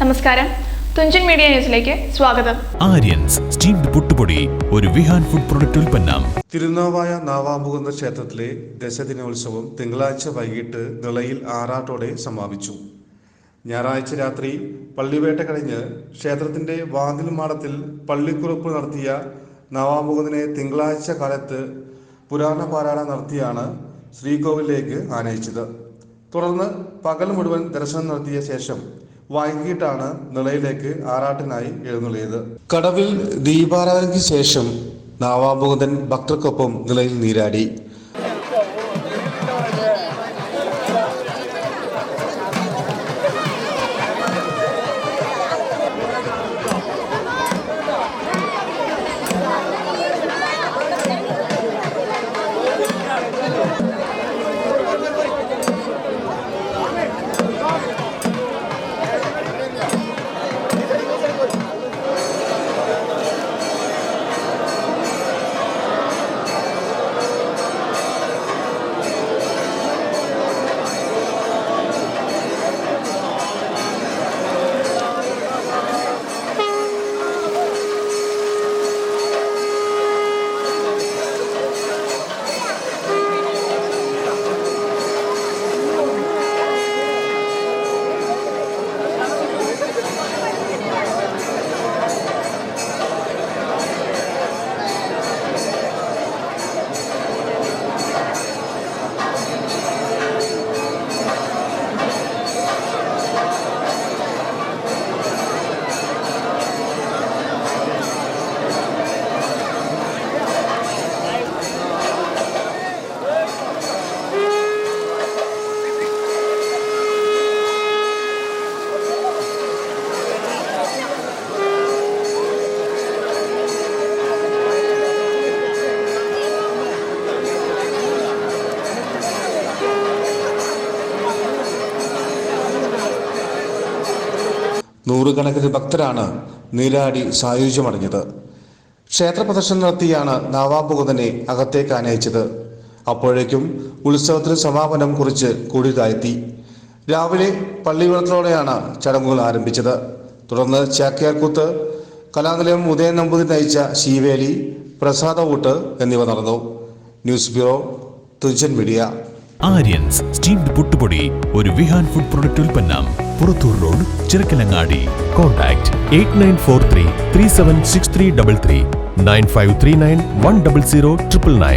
നമസ്കാരം, തുഞ്ചൻ മീഡിയ ന്യൂസിലേക്ക് സ്വാഗതം. ആര്യൻസ് സ്റ്റീംഡ് പുട്ടുപൊടി ഒരു വിഹാൻ ഫുഡ് പ്രൊഡക്റ്റ് ഉൽപ്പന്നം. തിരുനാവായ നാവാമുകുന്ദ ക്ഷേത്രത്തിലെ ദശദിനോത്സവം തിങ്കളാഴ്ച വൈകിട്ട് നിളയിൽ ആറാട്ടോടെ സമാപിച്ചു. ഞായറാഴ്ച രാത്രി പള്ളിവേട്ട കഴിഞ്ഞ് ക്ഷേത്രത്തിന്റെ വാതിൽ മാടത്തിൽ പള്ളിക്കുറുപ്പ് നടത്തിയ നവാമുകുന്ദനെ തിങ്കളാഴ്ച കാലത്ത് പുരാണ പാരായണം നടത്തിയാണ് ശ്രീകോവിലേക്ക് ആനയിച്ചത്. തുടർന്ന് പകൽ മുഴുവൻ ദർശനം നടത്തിയ ശേഷം വൈകിട്ടാണ് നിളയിലേക്ക് ആറാട്ടിനായി എഴുന്നള്ളിയത്. കടവിൽ ദീപാരാധനയ്ക്ക് ശേഷം നവാമുകുന്ദൻ ഭക്തർക്കൊപ്പം നിളയിൽ നീരാടി. നൂറുകണക്കിന് ഭക്തരാണ് നീരാടി സായുജ്യമടഞ്ഞത്. ക്ഷേത്ര പ്രദർശനം നടത്തിയാണ് നവാമുകുന്ദനെ അകത്തേക്ക് ആനയിച്ചത്. അപ്പോഴേക്കും ഉത്സവത്തിന് സമാപനം കുറിച്ച് കൂടി താഴ്ത്തി. രാവിലെ പള്ളിവിളത്തോടെയാണ് ചടങ്ങുകൾ ആരംഭിച്ചത്. തുടർന്ന് ചാക്യാർകൂത്ത്, കലാനിലയം ഉദയൻ നമ്പൂതിരി നയിച്ച ശീവേലി, പ്രസാദവൂട്ട് എന്നിവ നടന്നു. News bureau, Thunchan media. Aryans steamed പുട്ടുപൊടി ഒരു വിഹാൻ ഫുഡ് പ്രൊഡക്റ്റ് ഉൽപ്പന്നം. പുറത്തൂർ റോഡ്, ചിറക്കലങ്ങാടി. കോൺടാക്ട് 8943 376333 9539 100 999.